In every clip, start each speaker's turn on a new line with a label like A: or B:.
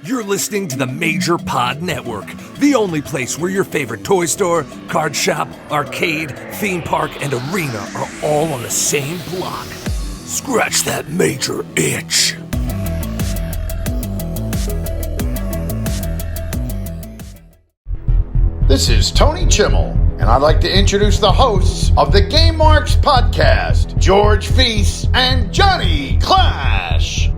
A: You're listening to the Major Pod Network, the only place where your favorite toy store, card shop, arcade, theme park, and arena are all on the same block. Scratch that major itch.
B: This is Tony Chimmel, and I'd like to introduce the hosts of the Game Marks podcast, George Feis and Johnny Clash.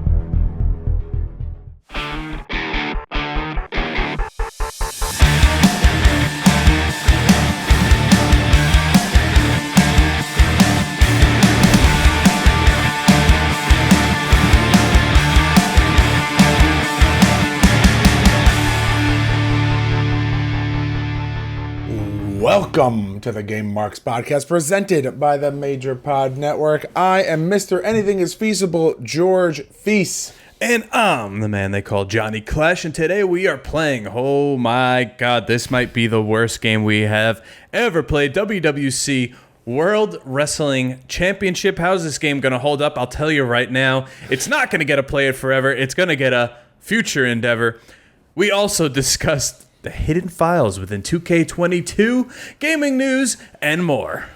C: Welcome to the Game Marks podcast presented by the Major Pod Network. I am Mr. Anything is Feasible, George Feis.
D: And I'm the man they call Johnny Clash, and today we are playing, oh my god, this might be the worst game we have ever played, WWC World Wrestling Championship. How's this game going to hold up? I'll tell you right now, it's not going to get a play it forever, it's going to get a future endeavor. We also discussed the hidden files within 2K22, gaming news, and more.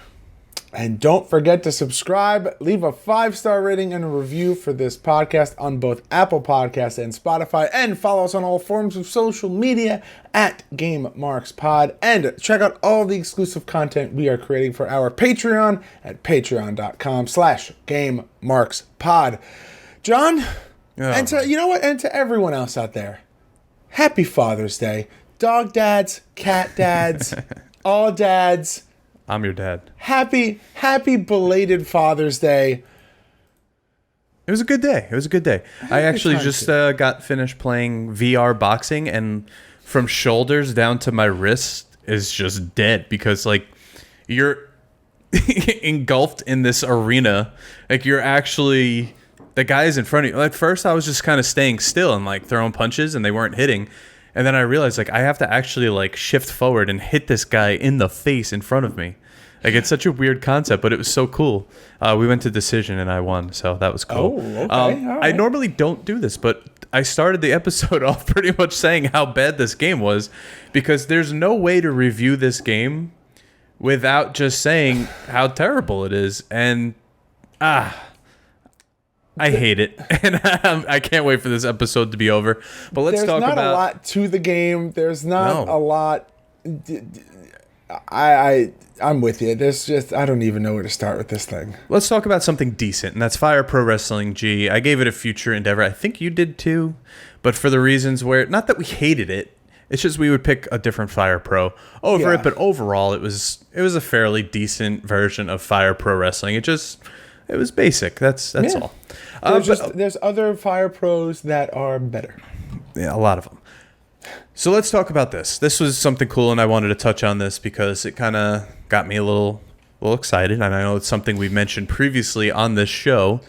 C: And don't forget to subscribe, leave a 5-star rating and a review for this podcast on both Apple Podcasts and Spotify, and follow us on all forms of social media at Game Marks Pod. And check out all the exclusive content we are creating for our Patreon at patreon.com/GameMarksPod. John, and to everyone else out there, happy Father's Day. Dog dads, cat dads, all dads.
D: I'm your dad.
C: Happy belated Father's Day.
D: It was a good day. I actually just got finished playing VR boxing, and from shoulders down to my wrist is just dead because, like, you're engulfed in this arena. Like, you're actually... The guys in front of you. At first, I was just kind of staying still and, like, throwing punches, and they weren't hitting. And then I realized, like, I have to actually, like, shift forward and hit this guy in the face in front of me. Like, it's such a weird concept, but it was so cool. We went to decision, and I won, so that was cool.
C: Oh, okay. All right.
D: I normally don't do this, but I started the episode off pretty much saying how bad this game was, because there's no way to review this game without just saying how terrible it is. And, I hate it, and I can't wait for this episode to be over. But let's talk about...
C: There's not a lot to the game. There's not a lot... I'm with you. There's just... I don't even know where to start with this thing.
D: Let's talk about something decent, and that's Fire Pro Wrestling G. I gave it a future endeavor. I think you did too, but for the reasons where... Not that we hated it. It's just we would pick a different Fire Pro over it, but overall it was a fairly decent version of Fire Pro Wrestling. It was basic. That's all.
C: There's other Fire Pros that are better.
D: Yeah, a lot of them. So let's talk about this. This was something cool, and I wanted to touch on this because it kind of got me a little excited. And I know it's something we've mentioned previously on this show,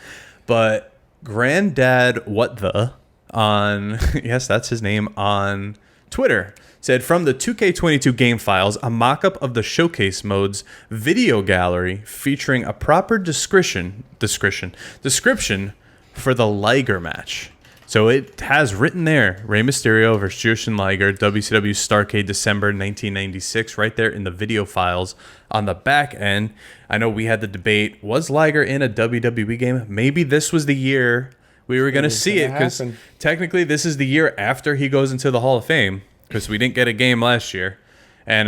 D: but Granddad What The on yes, that's his name on Twitter said, from the 2K22 game files, a mock-up of the showcase mode's video gallery featuring a proper description for the Liger match. So it has written there, Rey Mysterio versus Jushin Liger, WCW Starrcade December 1996, right there in the video files on the back end. I know we had the debate, was Liger in a WWE game? Maybe this was the year we were going to see it, because technically this is the year after he goes into the Hall of Fame, because we didn't get a game last year. And,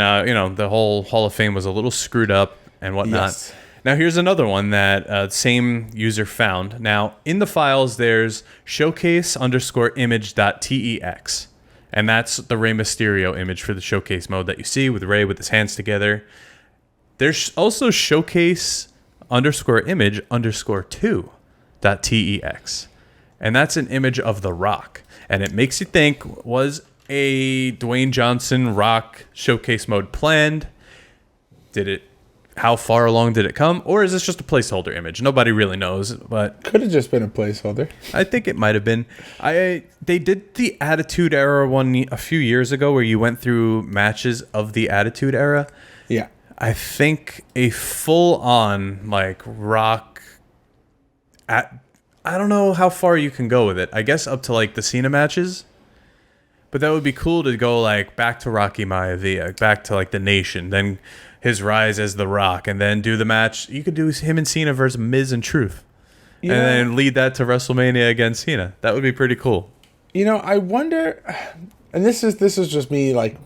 D: the whole Hall of Fame was a little screwed up and whatnot.
C: Yes.
D: Now, here's another one that same user found. Now, in the files, there's showcase_image.tex. And that's the Rey Mysterio image for the showcase mode that you see with Rey with his hands together. There's also showcase_image_2.tex. And that's an image of The Rock. And it makes you think, was a Dwayne Johnson Rock showcase mode planned? How far along did it come? Or is this just a placeholder image? Nobody really knows, but
C: could have just been a placeholder.
D: I think it might have been. They did the Attitude Era one a few years ago where you went through matches of the Attitude Era.
C: Yeah.
D: I think a full-on, like, Rock... I don't know how far you can go with it. I guess up to, like, the Cena matches. But that would be cool to go like back to Rocky Maivia, back to like the Nation, then his rise as The Rock, and then do the match. You could do him and Cena versus Miz and Truth, and then lead that to WrestleMania against Cena. That would be pretty cool.
C: I wonder, and this is just me like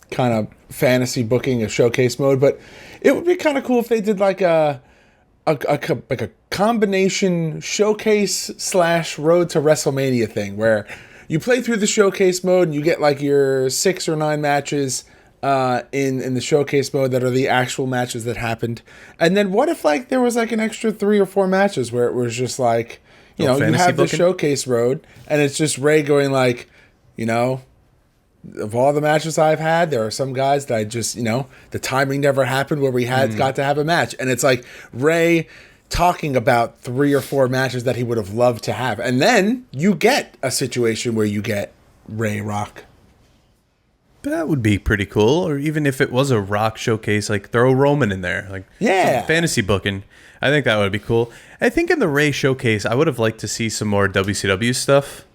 C: kind of fantasy booking a showcase mode, but it would be kind of cool if they did like a combination showcase / road to WrestleMania thing where you play through the showcase mode and you get like your 6 or 9 matches in the showcase mode that are the actual matches that happened. And then what if like there was like an extra 3 or 4 matches where it was just like, you have the showcase road and it's just Ray going like, of all the matches I've had, there are some guys that I just, the timing never happened where we got to have a match. And it's like Ray talking about 3 or 4 matches that he would have loved to have. And then you get a situation where you get Ray Rock.
D: That would be pretty cool. Or even if it was a Rock showcase, like throw Roman in there. Like some fantasy booking. I think that would be cool. I think in the Ray showcase, I would have liked to see some more WCW stuff.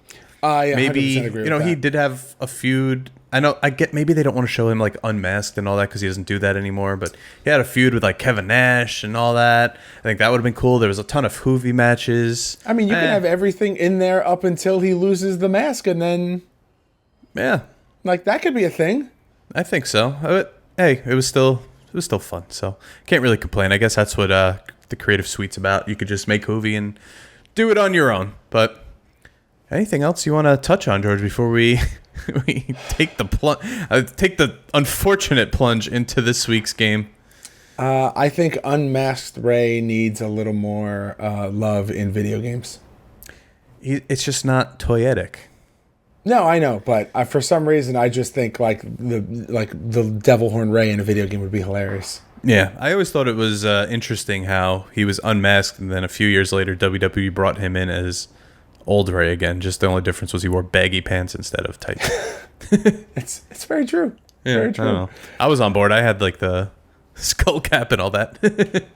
C: Yeah,
D: maybe
C: agree with
D: he
C: that.
D: did have a feud. I get maybe they don't want to show him like unmasked and all that because he doesn't do that anymore. But he had a feud with like Kevin Nash and all that. I think that would have been cool. There was a ton of Hoovy matches.
C: I mean, you can have everything in there up until he loses the mask, and then like that could be a thing.
D: I think so. But, hey, it was still fun. So can't really complain. I guess that's what the creative suite's about. You could just make Hoovy and do it on your own. But anything else you want to touch on, George, before we take the unfortunate plunge into this week's game?
C: I think Unmasked Ray needs a little more love in video games.
D: It's just not toyetic.
C: No, I know, but for some reason I just think like the Devil Horn Ray in a video game would be hilarious.
D: Yeah, I always thought it was interesting how he was unmasked, and then a few years later WWE brought him in as old Ray again. Just the only difference was he wore baggy pants instead of tights.
C: It's very true.
D: Yeah,
C: very true.
D: I don't know. I was on board. I had like the skull cap and all that.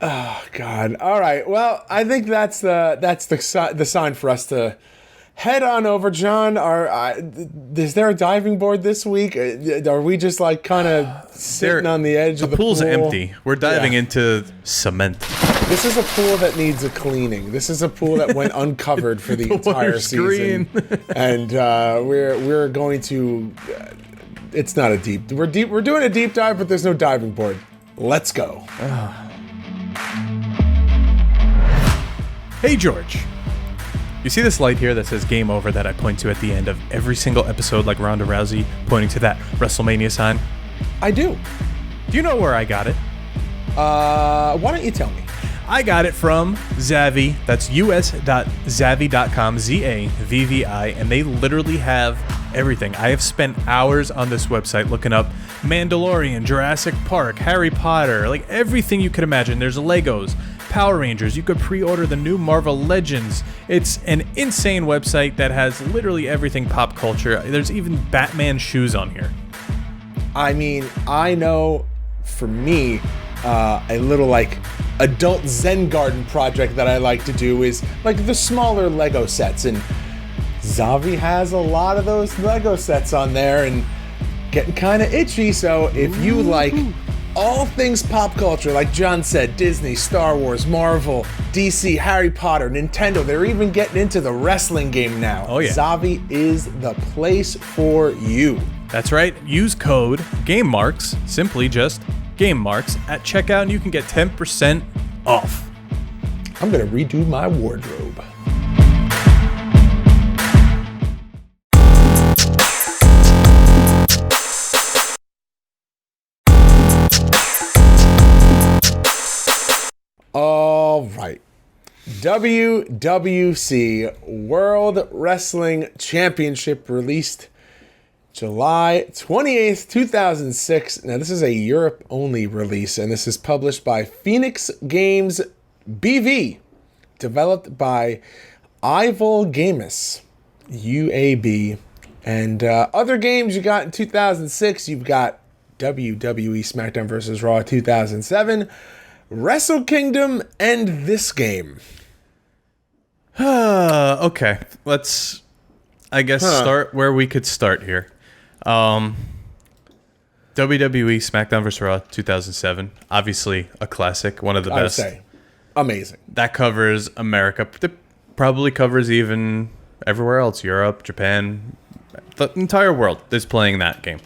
C: Oh God! All right. Well, I think that's the sign for us to head on over. John, is there a diving board this week? Are we just like kind of sitting on the edge of the pool?
D: The pool's empty. We're diving into cement.
C: This is a pool that needs a cleaning. This is a pool that went uncovered for the entire season, and we're going to. It's not a deep. We're doing a deep dive, but there's no diving board. Let's go.
D: Hey, George. You see this light here that says game over that I point to at the end of every single episode, like Ronda Rousey pointing to that WrestleMania sign?
C: I do.
D: Do you know where I got it?
C: Why don't you tell me?
D: I got it from Xavi. That's us.xavi.com, Zavvi, and they literally have everything. I have spent hours on this website looking up Mandalorian, Jurassic Park, Harry Potter, like everything you could imagine. There's Legos, Power Rangers. You could pre-order the new Marvel Legends. It's an insane website that has literally everything pop culture. There's even Batman shoes on here.
C: I mean, I know for me, a little like adult Zen garden project that I like to do is like the smaller Lego sets, and Xavi has a lot of those Lego sets on there and getting kind of itchy. So if you like all things pop culture, like John said, Disney, Star Wars, Marvel, DC, Harry Potter, Nintendo, they're even getting into the wrestling game now.
D: Oh yeah.
C: Xavi is the place for you.
D: That's right. Use code GameMarks, simply just GameMarks, at checkout, and you can get 10% off.
C: I'm going to redo my wardrobe. All right. WWC World Wrestling Championship released July 28th, 2006. Now, this is a Europe-only release, and this is published by Phoenix Games BV, developed by Evil Games, UAB. And other games you got in 2006, you've got WWE SmackDown vs. Raw 2007, Wrestle Kingdom, and this game.
D: Okay, let's, I guess, start where we could start here. WWE SmackDown vs. Raw 2007, obviously a classic, one of the best.
C: I would say, amazing.
D: That covers America. It probably covers even everywhere else, Europe, Japan, the entire world is playing that game.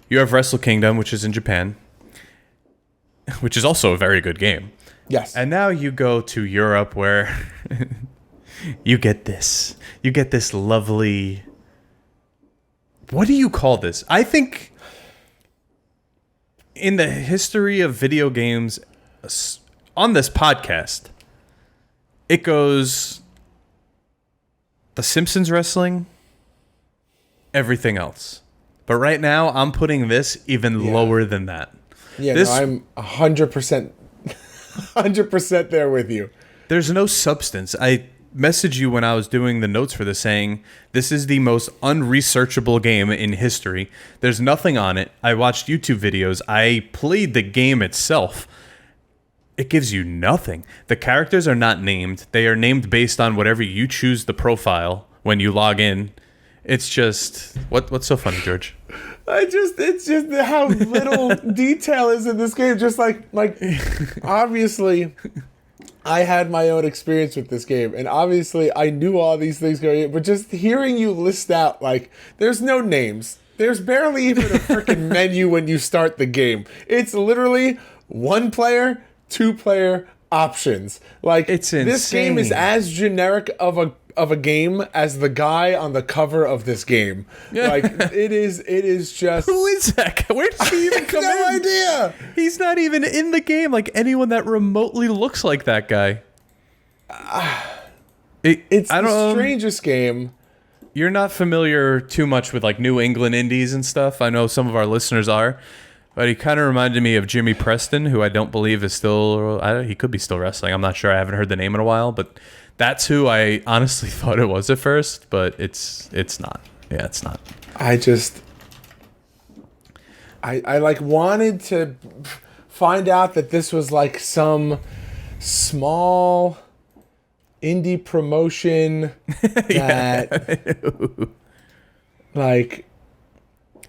D: You have Wrestle Kingdom, which is in Japan, which is also a very good game.
C: Yes.
D: And now you go to Europe where you get this. You get this lovely... What do you call this? I think in the history of video games on this podcast, it goes The Simpsons wrestling, everything else. But right now, I'm putting this even lower than that.
C: Yeah, no, I'm 100%, 100% there with you.
D: There's no substance. I messaged you when I was doing the notes for this saying, this is the most unresearchable game in history. There's nothing on it. I watched YouTube videos. I played the game itself. It gives you nothing. The characters are not named. They are named based on whatever you choose the profile when you log in. It's just what's so funny, George?
C: It's just how little detail is in this game. Just like obviously, I had my own experience with this game, and obviously I knew all these things going in, but just hearing you list out, like, there's no names. There's barely even a freaking menu when you start the game. It's literally 1 player, 2 player options. Like,
D: it's insane.
C: This game is as generic of a game as the guy on the cover of this game.
D: Yeah.
C: Like, it is just...
D: Who is that guy? Where does he even come in?
C: No idea.
D: He's not even in the game like anyone that remotely looks like that guy.
C: It's the strangest game.
D: You're not familiar too much with like New England indies and stuff. I know some of our listeners are. But he kind of reminded me of Jimmy Preston, who I don't believe is still... he could be still wrestling. I'm not sure. I haven't heard the name in a while, but... That's who I honestly thought it was at first, but it's not. Yeah, it's not.
C: I like wanted to find out that this was like some small indie promotion that like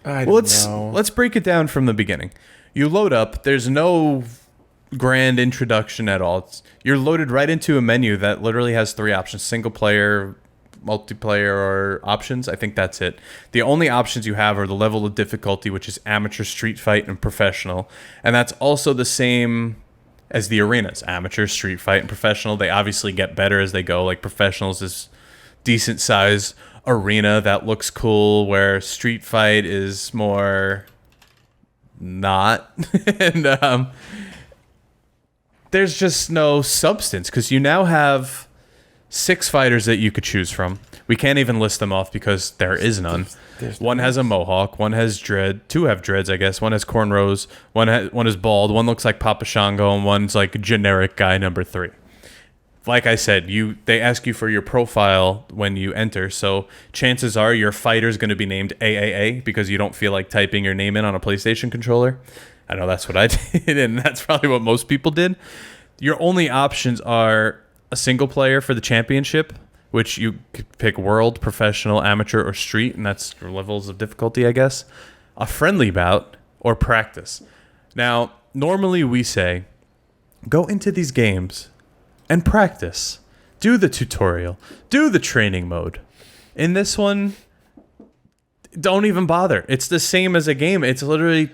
C: I don't know.
D: Let's break it down from the beginning. You load up, there's no grand introduction at all. You're loaded right into a menu that literally has 3 options: single player, multiplayer, or options. I think that's it. The only options you have are the level of difficulty, which is amateur, street fight, and professional. And that's also the same as the arenas: amateur, street fight, and professional. They obviously get better as they go. Like, professionals is decent size arena that looks cool, where street fight is more not. And there's just no substance, because you now have 6 fighters that you could choose from. We can't even list them off because there is none. One has a mohawk, one has dread, 2 have dreads, I guess. One has cornrows, one is bald, one looks like Papa Shango, and one's like generic guy number 3. Like I said, they ask you for your profile when you enter, so chances are your fighter's going to be named AAA because you don't feel like typing your name in on a PlayStation controller. I know that's what I did, and that's probably what most people did. Your only options are a single player for the championship, which you could pick world, professional, amateur, or street, and that's your levels of difficulty, I guess. A friendly bout, or practice. Now, normally we say, go into these games and practice. Do the tutorial. Do the training mode. In this one, don't even bother. It's the same as a game. It's literally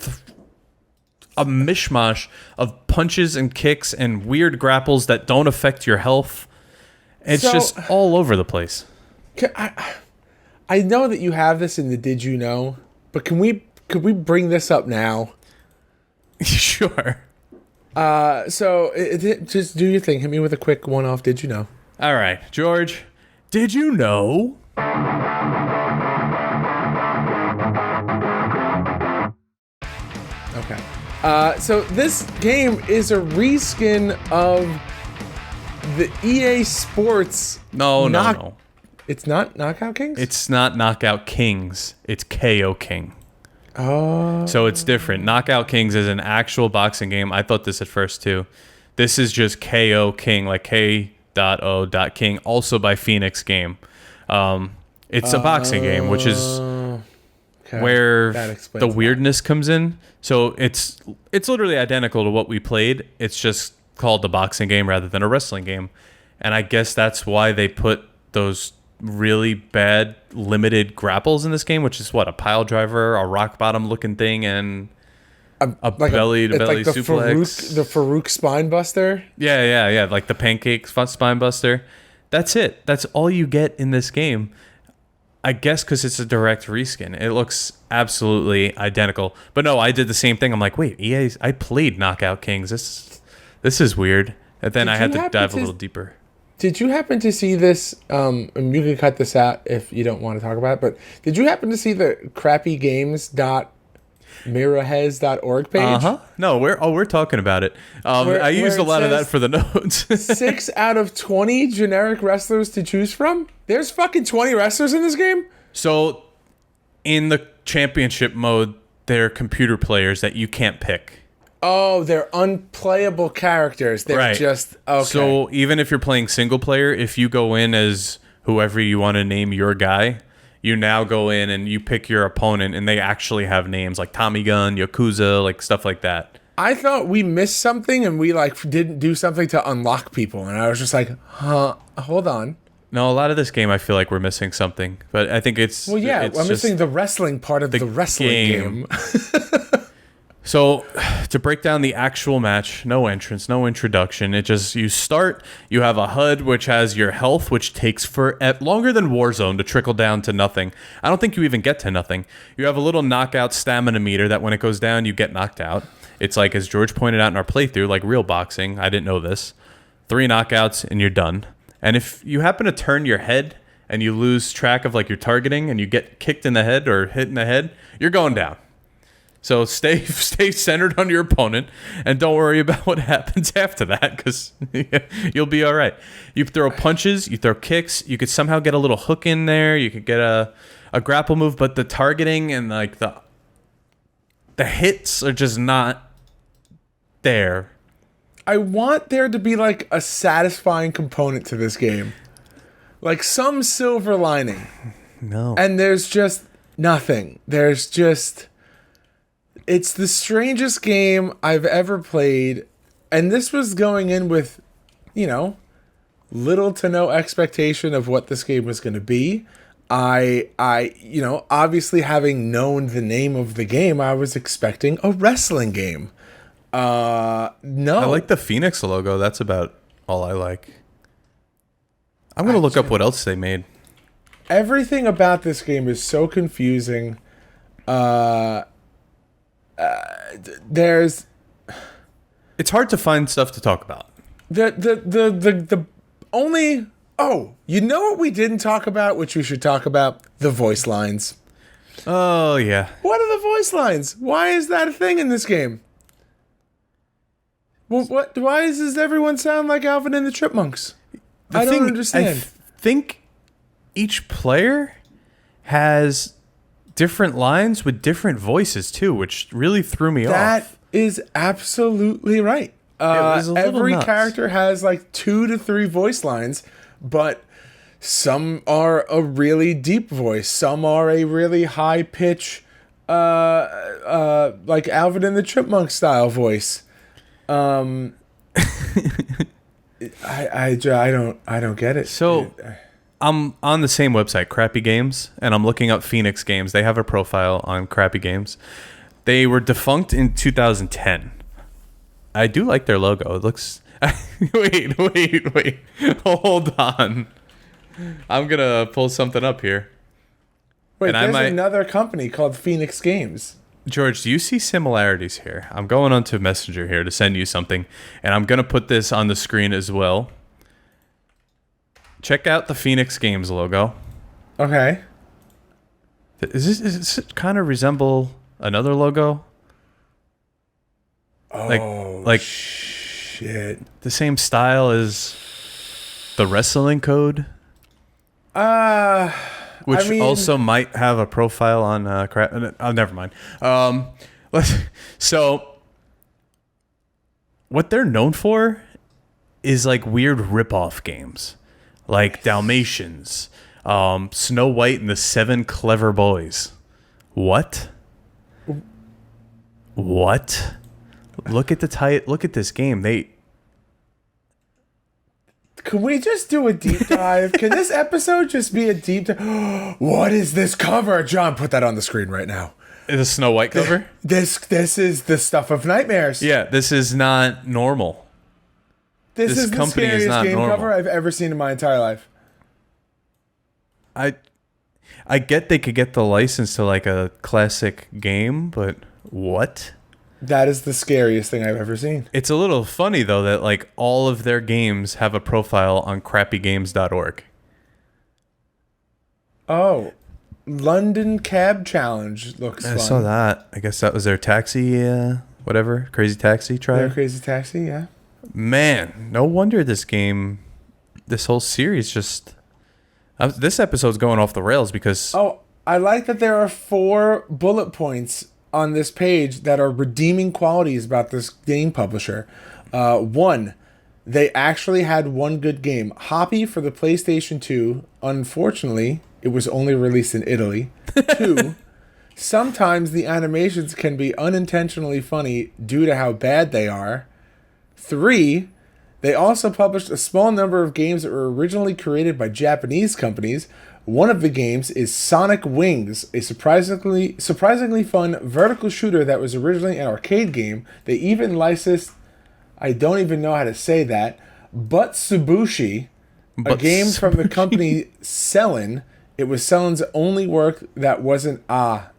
D: a mishmash of punches and kicks and weird grapples that don't affect your health. It's just all over the place.
C: I know that you have this in the Did You Know, but could we bring this up now?
D: Sure.
C: Just do your thing. Hit me with a quick one-off Did You Know.
D: All right, George. Did you know?
C: Okay. So this game is a reskin of the EA Sports.
D: No.
C: It's not Knockout Kings?
D: It's not Knockout Kings. It's KO King.
C: Oh.
D: So it's different. Knockout Kings is an actual boxing game. I thought this at first too. This is just KO King, like K.O. King, also by Phoenix Game. It's a boxing game, which is
C: Okay.
D: where
C: That explains
D: the
C: a lot.
D: weirdness comes in. So it's literally identical to what we played. It's just called the boxing game rather than a wrestling game. And I guess that's why they put those really bad limited grapples in this game, which is what, a pile driver, a rock bottom looking thing, and a belly to belly suplex.
C: The Farouk spine buster.
D: Yeah. Like the pancake spine buster. That's it. That's all you get in this game. I guess because it's a direct reskin. It looks absolutely identical. But no, I did the same thing. I'm like, wait, I played Knockout Kings. This is weird. And then I had to dive a little deeper.
C: Did you happen to see this? And you can cut this out if you don't want to talk about it. But did you happen to see the crappygames.mirahez.org page?
D: No, we're talking about it. I used a lot of that for the notes.
C: 6 out of 20 generic wrestlers to choose from? There's fucking 20 wrestlers in this game?
D: So, in the championship mode, there are computer players that you can't pick.
C: Oh, they're unplayable characters. They're just... Okay.
D: So, even if you're playing single player, if you go in as whoever you want to name your guy, you now go in and you pick your opponent, and they actually have names like Tommy Gun, Yakuza, like stuff like that.
C: I thought we missed something and we like didn't do something to unlock people. And I was just like, huh, hold on.
D: No, a lot of this game, I feel like we're missing something. But I think it's...
C: Well, yeah,
D: it's
C: I'm missing the wrestling part of the wrestling game.
D: So, to break down the actual match, no entrance, no introduction. It just, you start, you have a HUD which has your health, which takes longer than Warzone to trickle down to nothing. I don't think you even get to nothing. You have a little knockout stamina meter that when it goes down, you get knocked out. It's like, as George pointed out in our playthrough, like real boxing. I didn't know this. 3 knockouts and you're done. And if you happen to turn your head and you lose track of like your targeting and you get kicked in the head or hit in the head, you're going down. So stay centered on your opponent and don't worry about what happens after that because you'll be all right. You throw punches, you throw kicks, you could somehow get a little hook in there, you could get a grapple move, but the targeting and like the hits are just not there.
C: I want there to be like a satisfying component to this game. Like some silver lining.
D: No.
C: And there's just nothing. There's just... It's the strangest game I've ever played. And this was going in with, little to no expectation of what this game was going to be. I obviously having known the name of the game, I was expecting a wrestling game. No.
D: I like the Phoenix logo. That's about all I like. I'm going to look up what else they made.
C: Everything about this game is so confusing. It's
D: hard to find stuff to talk about.
C: The only... Oh, you know what we didn't talk about, which we should talk about? The voice lines.
D: Oh, yeah.
C: What are the voice lines? Why is that a thing in this game? Well, why does everyone sound like Alvin and the Chipmunks? I don't understand.
D: I think each player has different lines with different voices too, which really threw me off.
C: That is absolutely right. Every character has like 2 to 3 voice lines, but some are a really deep voice, some are a really high pitch, like Alvin and the Chipmunk style voice. I don't get it.
D: So I'm on the same website, Crappy Games, and I'm looking up Phoenix Games. They have a profile on Crappy Games. They were defunct in 2010. I do like their logo. It looks... Wait. Hold on. I'm going to pull something up here.
C: Wait, there's another company called Phoenix Games.
D: George, do you see similarities here? I'm going onto Messenger here to send you something, and I'm going to put this on the screen as well. Check out the Phoenix Games logo.
C: Okay.
D: Does this kind of resemble another logo?
C: Oh,
D: like
C: shit.
D: The same style as the Wrestling Code? Which also might have a profile on never mind. So what they're known for is like weird rip-off games, like Dalmatians, Snow White and the 7 Clever Boys, What? What? Look at Look at this game.
C: Can we just do a deep dive? Can this episode just be a deep dive? What is this cover? John, put that on the screen right now.
D: Is a Snow White cover?
C: This is the stuff of nightmares.
D: Yeah, this is not normal.
C: This is the
D: company is
C: scariest
D: not
C: game
D: normal.
C: cover I've ever seen in my entire life.
D: I get they could get the license to like a classic game, but what?
C: That is the scariest thing I've ever seen.
D: It's a little funny though that like all of their games have a profile on crappygames.org.
C: Oh, London Cab Challenge looks fun.
D: I saw that. I guess that was their taxi, whatever, Crazy Taxi trial.
C: Their Crazy Taxi, yeah.
D: Man, no wonder this whole series just... this episode's going off the rails because...
C: Oh, I like that there are 4 bullet points on this page that are redeeming qualities about this game publisher. 1, they actually had one good game. Hoppy for the PlayStation 2. Unfortunately, it was only released in Italy. 2, sometimes the animations can be unintentionally funny due to how bad they are. 3, they also published a small number of games that were originally created by Japanese companies. One of the games is Sonic Wings, a surprisingly fun vertical shooter that was originally an arcade game. They even licensed, I don't even know how to say that, Butsubushi, a game from the company Cellin. It was Cellin's only work that wasn't a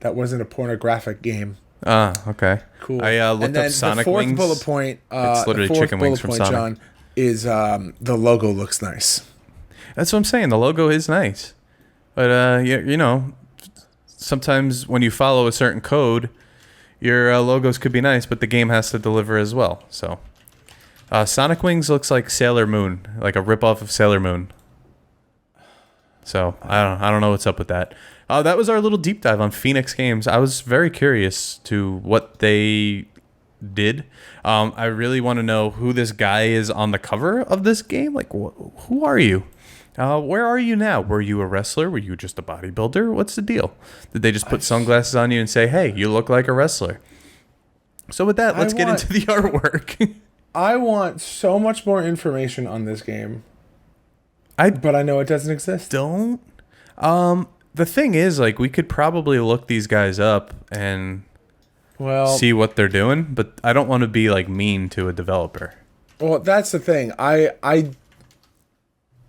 C: pornographic game.
D: Okay.
C: Cool.
D: I looked up Sonic Wings.
C: The fourth bullet point,
D: it's literally chicken wings from Sonic.
C: John, is the logo looks nice.
D: That's what I'm saying. The logo is nice. But, you know, sometimes when you follow a certain code, your logos could be nice, but the game has to deliver as well. So, Sonic Wings looks like Sailor Moon, like a ripoff of Sailor Moon. So, I don't know what's up with that. That was our little deep dive on Phoenix Games. I was very curious to what they did. I really want to know who this guy is on the cover of this game. Like, who are you? Where are you now? Were you a wrestler? Were you just a bodybuilder? What's the deal? Did they just put sunglasses on you and say, hey, you look like a wrestler? So with that, let's get into the artwork.
C: I want so much more information on this game. But I know it doesn't exist.
D: Don't. The thing is, like, we could probably look these guys up and see what they're doing, but I don't want to be like mean to a developer.
C: Well, that's the thing. I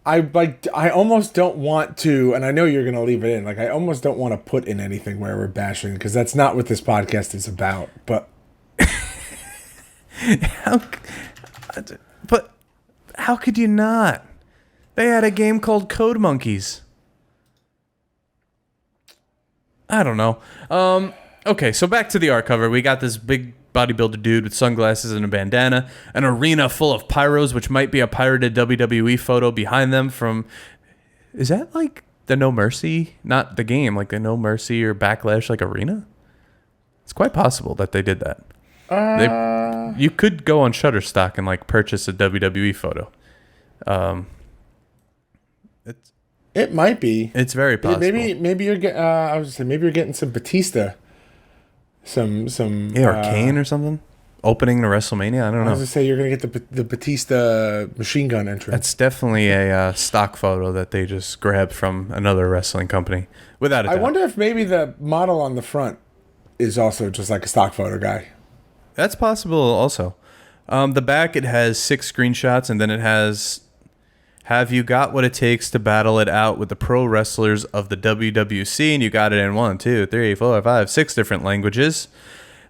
C: almost don't want to, and I know you're going to leave it in. Like, I almost don't want to put in anything where we're bashing, because that's not what this podcast is about. But
D: how could you not? They had a game called Code Monkeys. I don't know. Okay, so back to the art cover. We got this big bodybuilder dude with sunglasses and a bandana, an arena full of pyros, which might be a pirated WWE photo behind them from... Is that like the No Mercy? Not the game, like the No Mercy or Backlash like arena? It's quite possible that they did that. You could go on Shutterstock and like purchase a WWE photo.
C: It might be.
D: It's very possible.
C: Maybe you're getting. I was saying maybe you're getting some Batista, some
D: or Kane or something. Opening to WrestleMania. I don't know.
C: I was gonna say you're gonna get the Batista machine gun entrance.
D: That's definitely a stock photo that they just grabbed from another wrestling company, without a doubt.
C: I wonder if maybe the model on the front is also just like a stock photo guy.
D: That's possible. Also, the back, it has 6 screenshots, and then it has. Have you got what it takes to battle it out with the pro wrestlers of the WWC? And you got it in 1, 2, 3, 4, 5, 6 different languages.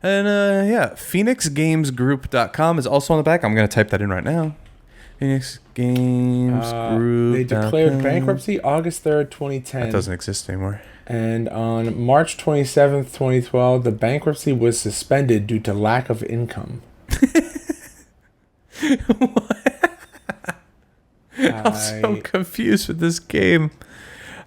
D: And PhoenixGamesGroup.com is also on the back. I'm going to type that in right now. Phoenix Games Group.
C: They declared bankruptcy August 3rd, 2010.
D: That doesn't exist anymore.
C: And on March 27th, 2012, the bankruptcy was suspended due to lack of income.
D: What? I'm so confused with this game.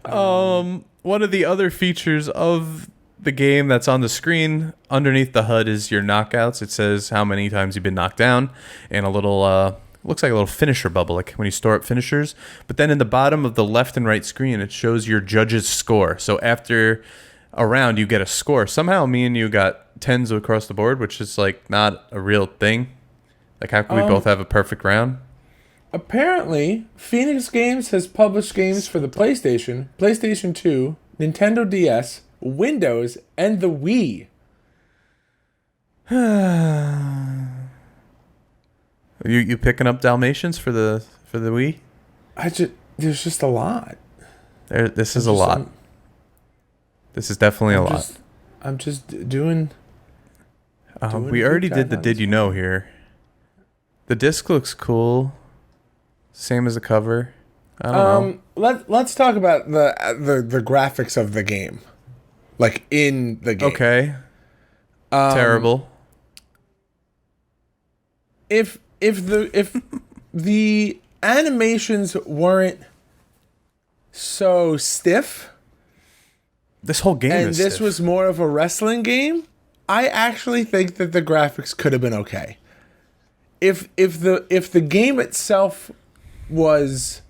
D: One of the other features of the game that's on the screen underneath the HUD is your knockouts. It says how many times you've been knocked down, and a little looks like a little finisher bubble, like when you store up finishers. But then in the bottom of the left and right screen, it shows your judge's score. So after around, you get a score. Somehow me and you got 10s across the board, which is like not a real thing. Like, how can we both have a perfect round?
C: Apparently, Phoenix Games has published games for the PlayStation, PlayStation 2, Nintendo DS, Windows, and the Wii.
D: You picking up Dalmatians for the Wii?
C: There's just a lot.
D: This is a lot. This is definitely a lot.
C: I'm just doing.
D: We already did the Did You Know here. The disc looks cool. Same as the cover. I don't know.
C: Let's talk about the graphics of the game, like in the game.
D: Okay. Terrible.
C: If the animations weren't so stiff,
D: this whole game
C: and
D: is
C: this
D: stiff.
C: was more of a wrestling game, I actually think that the graphics could have been okay. If the game itself was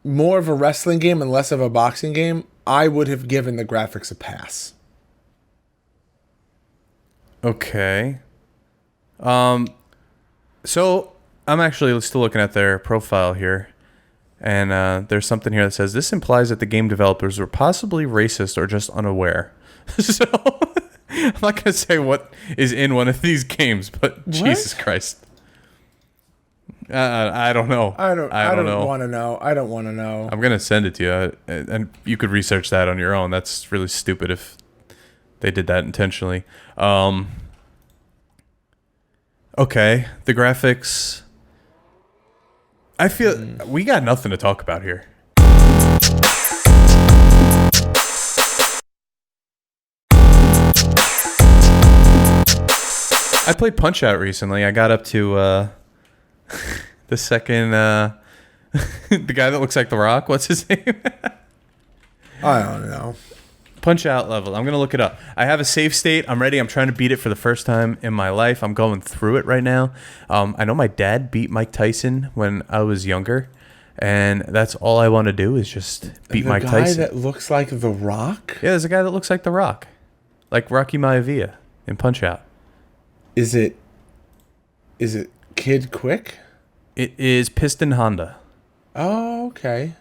C: more of a wrestling game and less of a boxing game, I would have given the graphics a pass.
D: Okay. So I'm actually still looking at their profile here, and there's something here that says this implies that the game developers were possibly racist or just unaware. So I'm not gonna say what is in one of these games, but Jesus Christ. I don't know.
C: I don't want to know. I don't want to know.
D: I'm gonna send it to you, and you could research that on your own. That's really stupid if they did that intentionally. Okay, the graphics. I feel we got nothing to talk about here. I played Punch-Out recently. I got up to the second the guy that looks like The Rock. What's his name?
C: I don't know.
D: Punch-Out level. I'm going to look it up. I have a save state. I'm ready. I'm trying to beat it for the first time in my life. I'm going through it right now. I know my dad beat Mike Tyson when I was younger, and that's all I want to do is just beat Mike Tyson.
C: The guy that looks like The Rock?
D: Yeah, there's a guy that looks like The Rock. Like Rocky Maivia in Punch-Out.
C: Is it Kid Quick?
D: It is Piston Honda.
C: Oh, okay.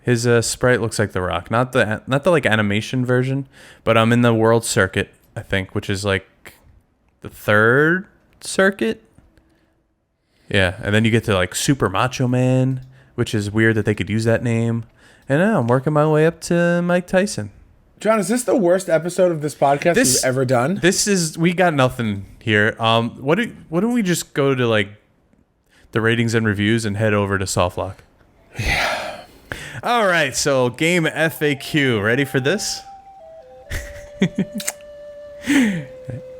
D: His sprite looks like The Rock, not the like animation version, but I'm in the World Circuit, I think, which is like the third circuit. Yeah, and then you get to like Super Macho Man, which is weird that they could use that name. And now I'm working my way up to Mike Tyson.
C: John, is this the worst episode of this podcast we've ever done?
D: We got nothing here. Why don't we just go to like the ratings and reviews and head over to Softlock?
C: Yeah.
D: All right, so game FAQ. Ready for this?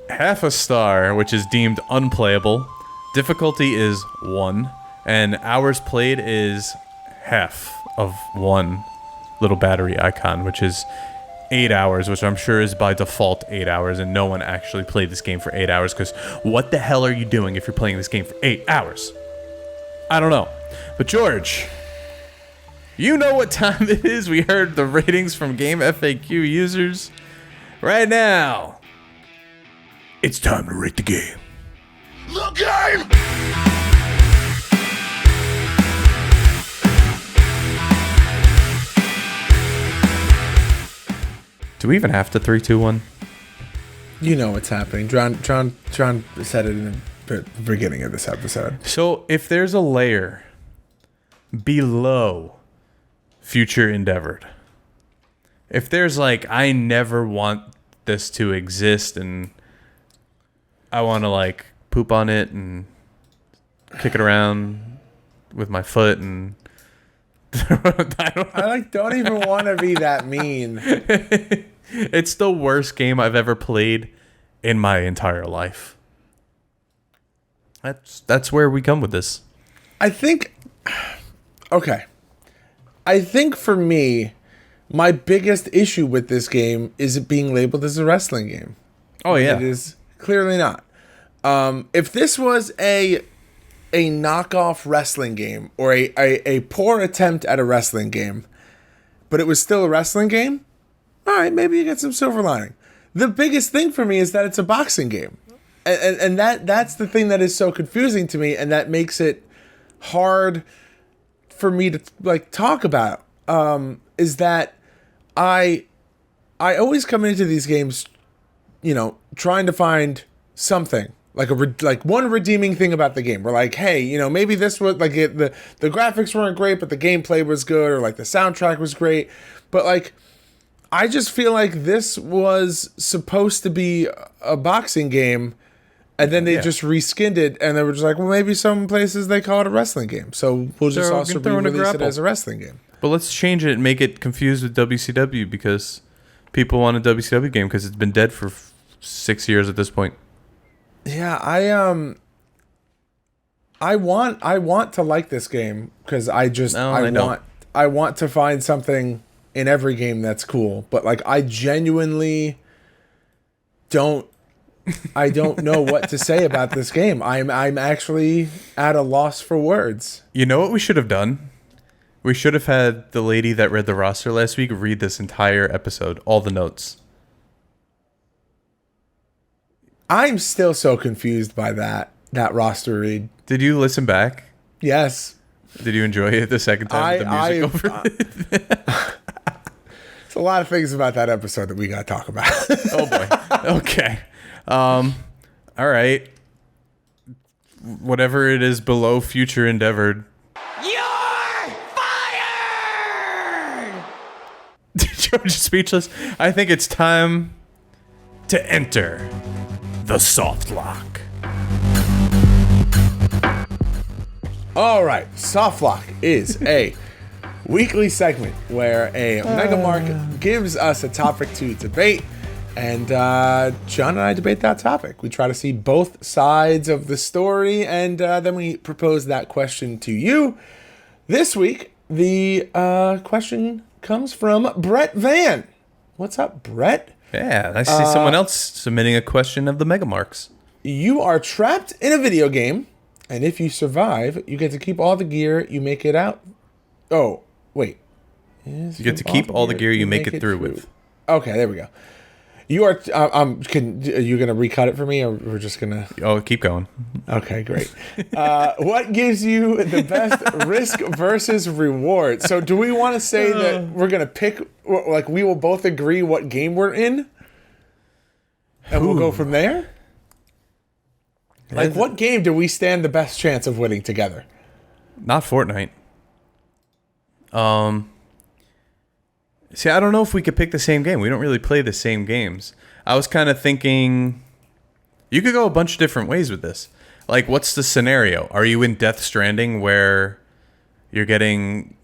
D: Half a star, which is deemed unplayable. Difficulty is 1, and hours played is half of 1 little battery icon, which is 8 hours, which I'm sure is by default 8 hours, and no one actually played this game for 8 hours, because what the hell are you doing if you're playing this game for 8 hours? I don't know. But George, you know what time it is. We heard the ratings from Game FAQ users. Right now, it's time to rate the game.
B: The game!
D: Do we even have to 3, 2, 1?
C: You know what's happening. John said it in the beginning of this episode.
D: So if there's a layer below Future Endeavored, if there's like, I never want this to exist and I want to like poop on it and kick it around with my foot and
C: I don't even want to be that mean.
D: It's the worst game I've ever played in my entire life. That's where we come with this.
C: I think for me, my biggest issue with this game is it being labeled as a wrestling game.
D: Oh yeah.
C: It is clearly not. If this was a knockoff wrestling game or a poor attempt at a wrestling game, but it was still a wrestling game, all right, maybe you get some silver lining. The biggest thing for me is that it's a boxing game. And that's the thing that is so confusing to me, and that makes it hard for me to like talk about. Is that I always come into these games, trying to find something like one redeeming thing about the game. We're like, hey, maybe this was like the graphics weren't great, but the gameplay was good, or like the soundtrack was great, but like I just feel like this was supposed to be a boxing game. And then they just reskinned it, and they were just like, well, maybe some places they call it a wrestling game. So we'll just also re-release it as a wrestling game.
D: But let's change it and make it confused with WCW, because people want a WCW game because it's been dead for 6 years at this point.
C: Yeah, I want to like this game because I want to find something in every game that's cool. But like I genuinely don't know what to say about this game. I'm actually at a loss for words.
D: You know what we should have done? We should have had the lady that read the roster last week read this entire episode, all the notes.
C: I'm still so confused by that roster read.
D: Did you listen back?
C: Yes.
D: Did you enjoy it the second time with the music over it?
C: There's a lot of things about that episode that we got to talk about.
D: Oh boy. Okay. All right. Whatever it is below future endeavored.
A: You're fired!
D: George is speechless. I think it's time to enter the soft lock.
C: All right. Soft lock is a weekly segment where a Mega Mark gives us a topic to debate. And John and I debate that topic. We try to see both sides of the story, and then we propose that question to you. This week, the question comes from Brett Van. What's up, Brett?
D: Yeah, I see someone else submitting a question of the Mega Marks.
C: You are trapped in a video game, and if you survive, you get to keep all the gear you make it out. Oh, wait.
D: You get to keep all the gear you make it through with.
C: Okay, there we go. You are. Are you gonna recut it for me, or we're just gonna?
D: Oh, keep going.
C: Okay, great. What gives you the best risk versus reward? So, do we want to say that we're gonna pick? Like, we will both agree what game we're in, and we'll go from there. Like, what game do we stand the best chance of winning together?
D: Not Fortnite. See, I don't know if we could pick the same game. We don't really play the same games. I was kind of thinking you could go a bunch of different ways with this. Like, what's the scenario? Are you in Death Stranding where you're getting,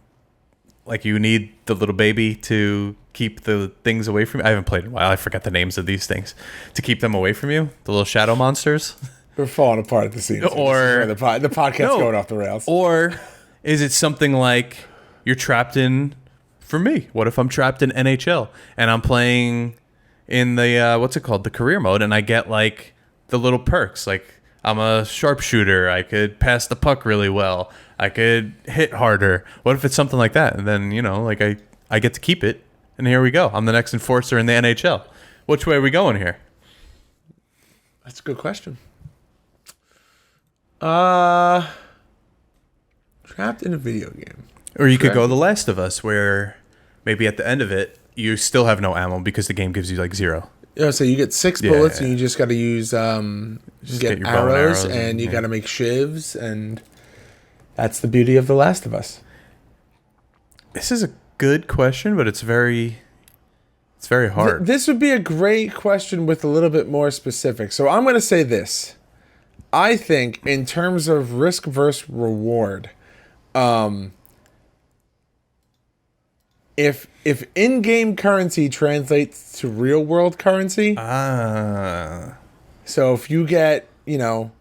D: like, you need the little baby to keep the things away from you? I haven't played in a while. I forgot the names of these things. To keep them away from you? The little shadow monsters?
C: We're falling apart at the seams.
D: Or
C: the podcast's going off the rails.
D: Or is it something like you're trapped in... For me, what if I'm trapped in NHL and I'm playing in the, what's it called? The career mode, and I get like the little perks. Like I'm a sharpshooter. I could pass the puck really well. I could hit harder. What if it's something like that? And then, like I get to keep it. And here we go. I'm the next enforcer in the NHL. Which way are we going here?
C: That's a good question. Trapped in a video game.
D: Or you could go The Last of Us, where maybe at the end of it, you still have no ammo because the game gives you like 0.
C: Yeah, so you get 6 bullets, and you just got to use get
D: your
C: arrows, and you got to make shivs, and that's the beauty of The Last of Us.
D: This is a good question, but it's very hard.
C: This would be a great question with a little bit more specific. So I'm going to say this. I think in terms of risk versus reward, if in-game currency translates to real-world currency, so if you get,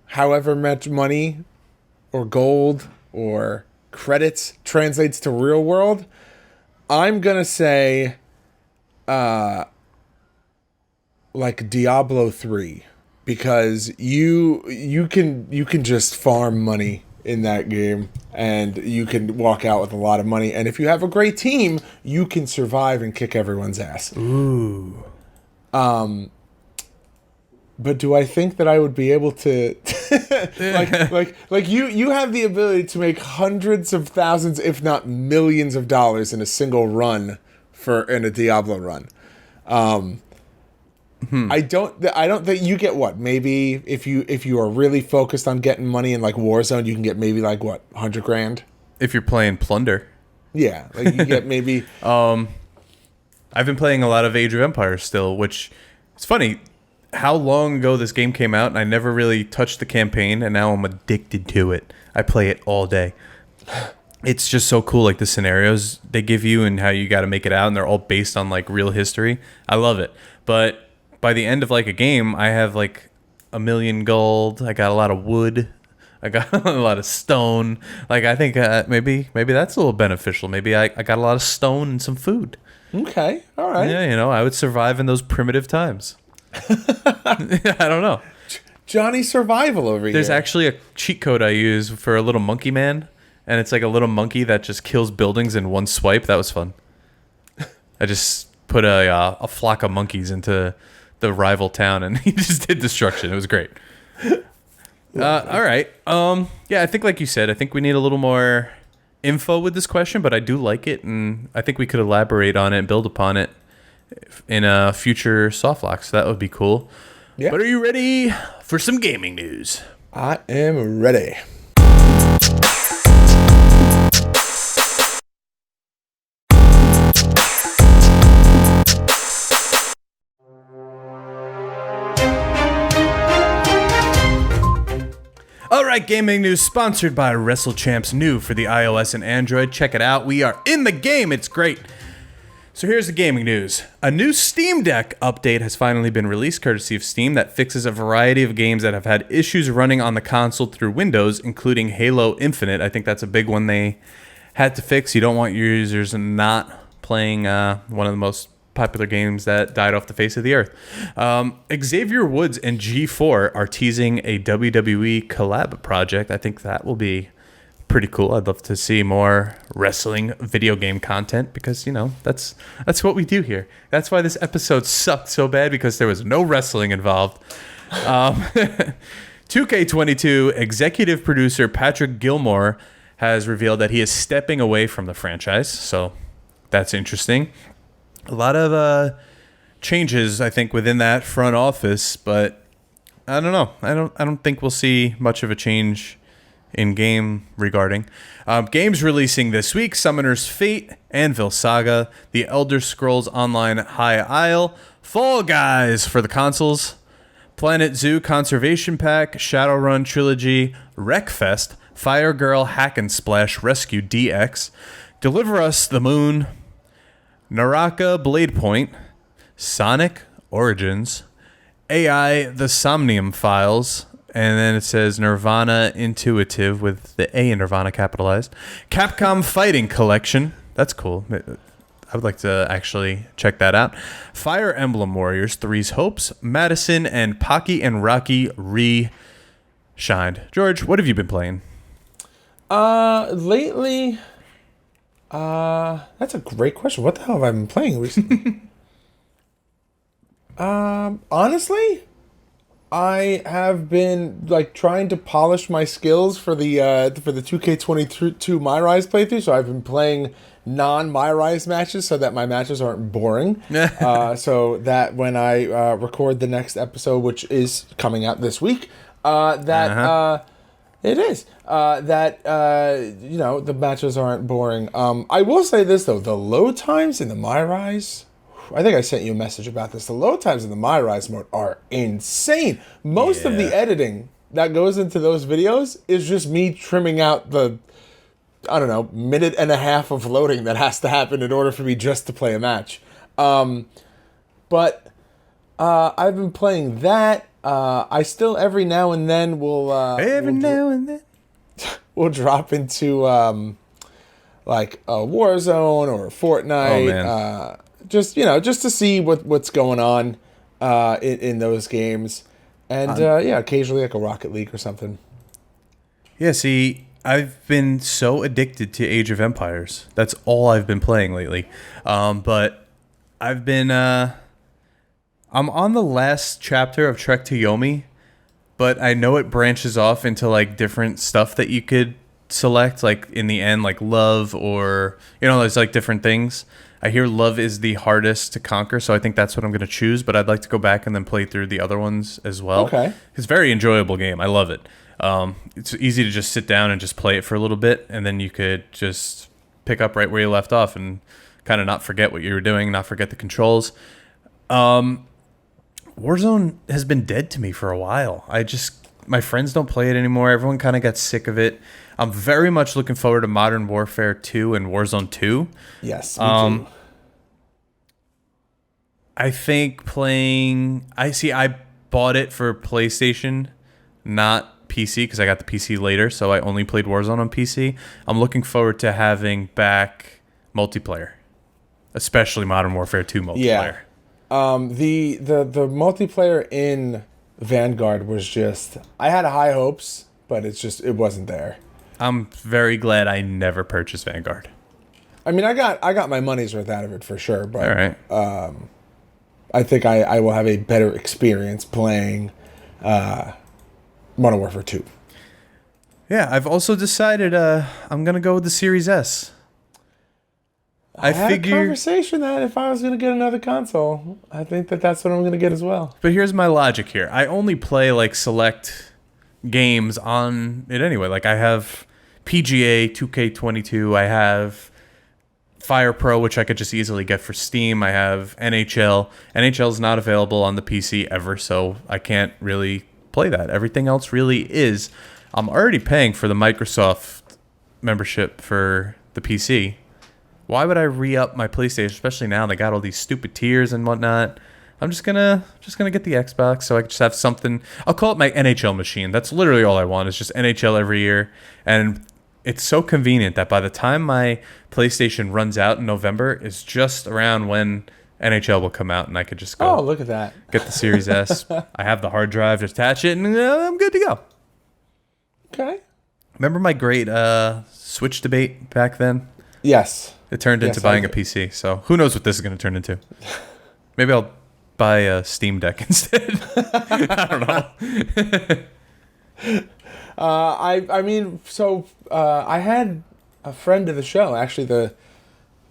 C: however much money or gold or credits translates to real world, I'm gonna say like Diablo 3, because you can just farm money in that game, and you can walk out with a lot of money. And if you have a great team, you can survive and kick everyone's ass.
D: Ooh.
C: But do I think that I would be able to like you have the ability to make hundreds of thousands, if not millions of dollars in a single run in a Diablo run. I don't think you get what? Maybe if you are really focused on getting money in like Warzone, you can get maybe like what, 100 grand?
D: If you're playing Plunder.
C: Yeah, like you get maybe
D: I've been playing a lot of Age of Empires still, which it's funny how long ago this game came out, and I never really touched the campaign, and now I'm addicted to it. I play it all day. It's just so cool, like the scenarios they give you and how you got to make it out, and they're all based on like real history. I love it. But by the end of like a game, I have like 1 million gold. I got a lot of wood. I got a lot of stone. Like I think maybe that's a little beneficial. Maybe I got a lot of stone and some food.
C: okay, all right.
D: Yeah, I would survive in those primitive times. I don't know.
C: Johnny Survival over here.
D: There's actually a cheat code I use for a little monkey man, and it's like a little monkey that just kills buildings in one swipe. That was fun. I just put a flock of monkeys into the rival town, and he just did destruction. It was great. All right. Yeah, I think like you said, I think we need a little more info with this question, but I do like it, and I think we could elaborate on it and build upon it in a future softlock, so that would be cool.
C: Yeah.
D: But are you ready for some gaming news?
C: I am ready.
D: All right, gaming news sponsored by WrestleChamps, new for the iOS and Android. Check it out. We are in the game. It's great. So here's the gaming news. A new Steam Deck update has finally been released, courtesy of Steam, that fixes a variety of games that have had issues running on the console through Windows, including Halo Infinite. I think that's a big one they had to fix. You don't want your users not playing one of the most popular games that died off the face of the earth. Xavier Woods and G4 are teasing a WWE collab project. I think that will be pretty cool. I'd love to see more wrestling video game content because, that's what we do here. That's why this episode sucked so bad, because there was no wrestling involved. 2K22 executive producer Patrick Gilmore has revealed that he is stepping away from the franchise, so that's interesting. A lot of changes, I think, within that front office, but I don't know. I don't think we'll see much of a change in game regarding games releasing this week: Summoner's Fate, Anvil Saga, The Elder Scrolls Online High Isle, Fall Guys for the consoles, Planet Zoo Conservation Pack, Shadowrun Trilogy, Wreckfest, Fire Girl Hack and Splash Rescue DX, Deliver Us the Moon, Naraka Blade Point, Sonic Origins, AI The Somnium Files, and then it says Nirvana Intuitive with the A in Nirvana capitalized, Capcom Fighting Collection. That's cool. I would like to actually check that out. Fire Emblem Warriors, Three's Hopes, Madison, and Pocky and Rocky Re-Shined. George, what have you been playing?
C: Lately, that's a great question. What the hell have I been playing recently? Honestly, I have been like trying to polish my skills for the 2K22 My Rise playthrough. So I've been playing non-My Rise matches so that my matches aren't boring. So that when I record the next episode, which is coming out this week, it is the matches aren't boring. I will say this though, the load times in the My Rise, I think I sent you a message about this. The load times in the My Rise mode are insane. Most of the editing that goes into those videos is just me trimming out the, minute and a half of loading that has to happen in order for me just to play a match. But I've been playing that. I still every now and then will we'll drop into like a Warzone or a Fortnite. Just to see what's going on in those games, and occasionally like a Rocket League or something.
D: Yeah, see, I've been so addicted to Age of Empires. That's all I've been playing lately. But I've been I'm on the last chapter of Trek to Yomi, but I know it branches off into like different stuff that you could select, like in the end, like love, or there's like different things. I hear love is the hardest to conquer, so I think that's what I'm going to choose, but I'd like to go back and then play through the other ones as well.
C: Okay.
D: It's a very enjoyable game. I love it. It's easy to just sit down and just play it for a little bit, and then you could just pick up right where you left off and kind of not forget what you were doing, not forget the controls. Warzone has been dead to me for a while. My friends don't play it anymore. Everyone kind of got sick of it. I'm very much looking forward to Modern Warfare 2 and Warzone 2.
C: Yes, me too.
D: I think I bought it for PlayStation, not PC, because I got the PC later, so I only played Warzone on PC. I'm looking forward to having back multiplayer, especially Modern Warfare 2 multiplayer.
C: Yeah. The multiplayer in Vanguard was just, I had high hopes, but it wasn't there.
D: I'm very glad I never purchased Vanguard.
C: I mean, I got my money's worth out of it for sure, but
D: All right.
C: I think I will have a better experience playing Modern Warfare 2.
D: Yeah, I've also decided I'm going to go with the Series S.
C: I had a conversation that if I was going to get another console, I think that's what I'm going to get as well.
D: But here's my logic here. I only play like select games on it anyway. Like I have PGA 2K22. I have Fire Pro, which I could just easily get for Steam. I have NHL. NHL is not available on the PC ever, so I can't really play that. Everything else really is. I'm already paying for the Microsoft membership for the PC. Why would I re-up my PlayStation, especially now they got all these stupid tiers and whatnot? I'm just gonna get the Xbox so I can just have something. I'll call it my NHL machine. That's literally all I want is just NHL every year. And it's so convenient that by the time my PlayStation runs out in November, it's just around when NHL will come out, and I could just go.
C: Oh, look at that!
D: Get the Series S. I have the hard drive, just attach it, and I'm good to go.
C: Okay.
D: Remember my great Switch debate back then?
C: Yes.
D: It turned into buying a PC, so who knows what this is going to turn into. Maybe I'll buy a Steam Deck instead. I don't know.
C: I had a friend of the show, actually the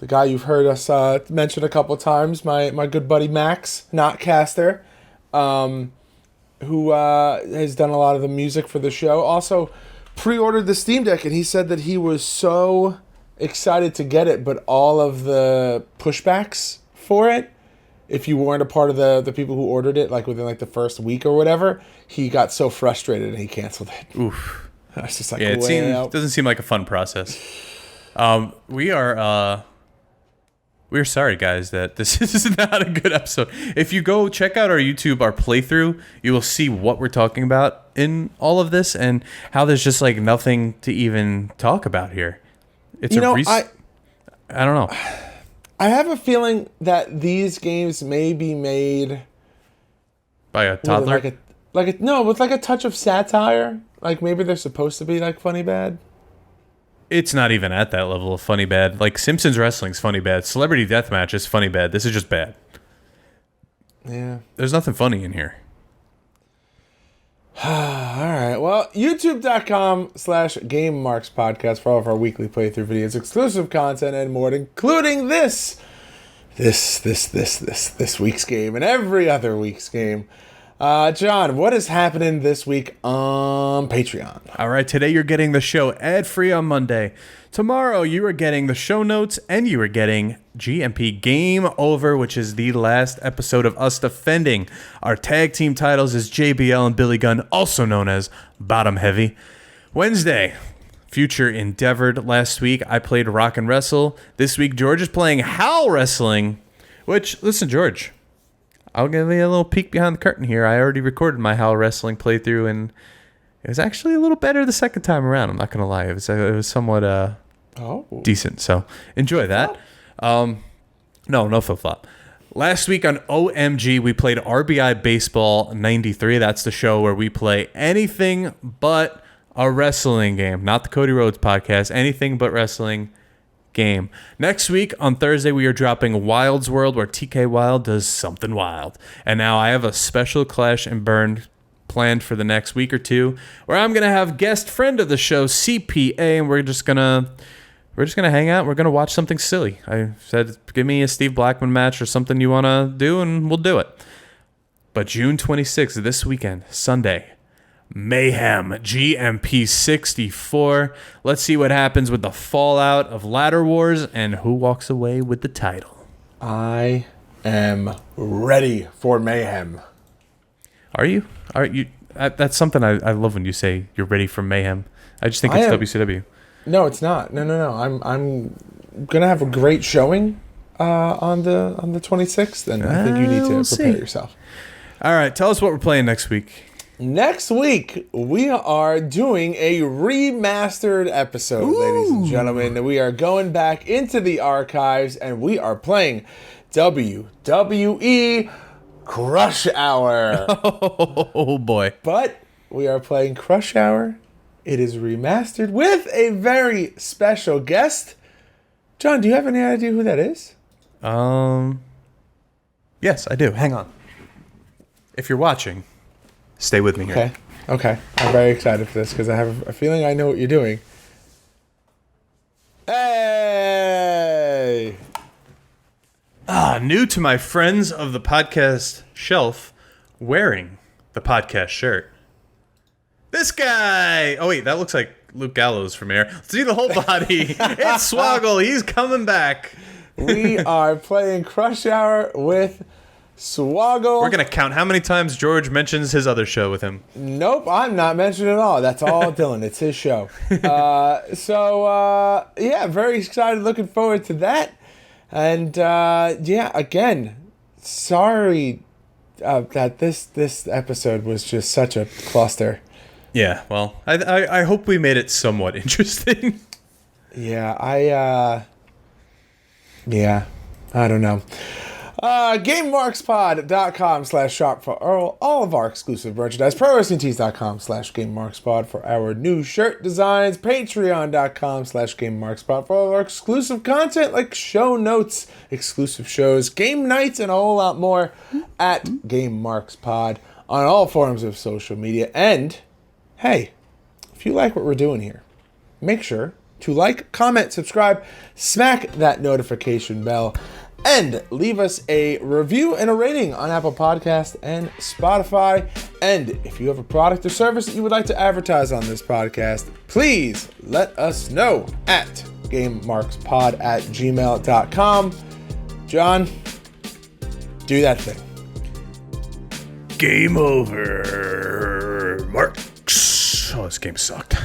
C: guy you've heard us mention a couple of times, my good buddy Max, not Caster, who has done a lot of the music for the show. Also pre-ordered the Steam Deck, and he said that he was so excited to get it, but all of the pushbacks for it, if you weren't a part of the people who ordered it, like within like the first week or whatever, he got so frustrated and he canceled it.
D: Oof.
C: I was just like,
D: yeah, it doesn't seem like a fun process. We're sorry, guys, that this is not a good episode. If you go check out our YouTube, our playthrough, you will see what we're talking about in all of this and how there's just like nothing to even talk about here. It's I don't know.
C: I have a feeling that these games may be made
D: by a toddler,
C: with like a touch of satire. Like maybe they're supposed to be like funny bad.
D: It's not even at that level of funny bad. Like Simpsons Wrestling's funny bad. Celebrity Deathmatch is funny bad. This is just bad.
C: Yeah.
D: There's nothing funny in here.
C: All right. Well, youtube.com/GameMarksPodcast for all of our weekly playthrough videos, exclusive content, and more, including this week's game and every other week's game. John, what is happening this week on Patreon?
D: All right, today you're getting the show ad-free on Monday. Tomorrow you are getting the show notes, and you are getting GMP Game Over, which is the last episode of us defending our tag team titles as JBL and Billy Gunn, also known as Bottom Heavy. Wednesday, Future Endeavored. Last week I played Rock and Wrestle. This week George is playing Howl Wrestling, which, listen, George, I'll give you a little peek behind the curtain here. I already recorded my Howl Wrestling playthrough, and it was actually a little better the second time around. I'm not going to lie. It was somewhat decent, so enjoy that. No flip-flop. Last week on OMG, we played RBI Baseball 93. That's the show where we play anything but a wrestling game, not the Cody Rhodes podcast, anything but wrestling game. Next week on Thursday, we are dropping Wild's World, where TK Wild does something wild. And now I have a special Clash and Burn planned for the next week or two, where I'm gonna have guest friend of the show, CPA, and we're just gonna hang out. We're gonna watch something silly. I said, give me a Steve Blackman match or something you wanna do, and we'll do it. But June 26th, this weekend, Sunday, Mayhem GMP 64. Let's see what happens with the fallout of Ladder Wars and who walks away with the title.
C: I am ready for Mayhem.
D: Are you? That's something I love when you say you're ready for Mayhem. I just think it's WCW.
C: No, it's not. No. I'm gonna have a great showing on the 26th, and I think you need to prepare yourself.
D: All right, tell us what we're playing next week.
C: Next week, we are doing a remastered episode, ladies and gentlemen. We are going back into the archives, and we are playing WWE Crush Hour.
D: Oh, boy.
C: But we are playing Crush Hour. It is remastered with a very special guest. John, do you have any idea who that is?
D: Yes, I do. Hang on. If you're watching, stay with me here.
C: Okay. I'm very excited for this because I have a feeling I know what you're doing. Hey!
D: New to my friends of the podcast shelf, wearing the podcast shirt. This guy! Oh, wait, that looks like Luke Gallows from here. See the whole body. It's Swoggle. He's coming back.
C: We are playing Crush Hour with Swoggle.
D: We're going to count how many times George mentions his other show with him.
C: Nope, I'm not mentioning it all. That's all Dylan. It's his show. Yeah, very excited. Looking forward to that. And, again, sorry that this episode was just such a cluster.
D: Yeah, well, I hope we made it somewhat interesting.
C: Yeah, I don't know. GameMarksPod.com/shop for all of our exclusive merchandise. ProWrestlingTees.com/GameMarksPod for our new shirt designs. Patreon.com/GameMarksPod for all of our exclusive content like show notes, exclusive shows, game nights, and a whole lot more at GameMarksPod on all forms of social media. And, hey, if you like what we're doing here, make sure to like, comment, subscribe, smack that notification bell, and leave us a review and a rating on Apple Podcasts and Spotify. And if you have a product or service that you would like to advertise on this podcast, please let us know at GameMarksPod@gmail.com. John, do that thing.
D: Game over, Marks. Oh, this game sucked.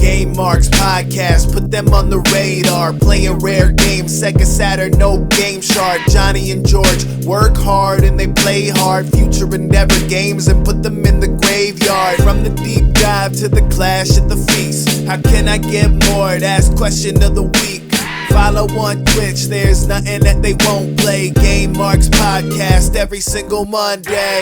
E: Game Marks Podcast, put them on the radar. Playing rare games, Sega Saturn, no Game Shark. Johnny and George work hard and they play hard. Future endeavor games and put them in the graveyard. From the deep dive to the clash at the feast. How can I get more? That's question of the week. Follow on Twitch, there's nothing that they won't play. Game Marks Podcast every single Monday.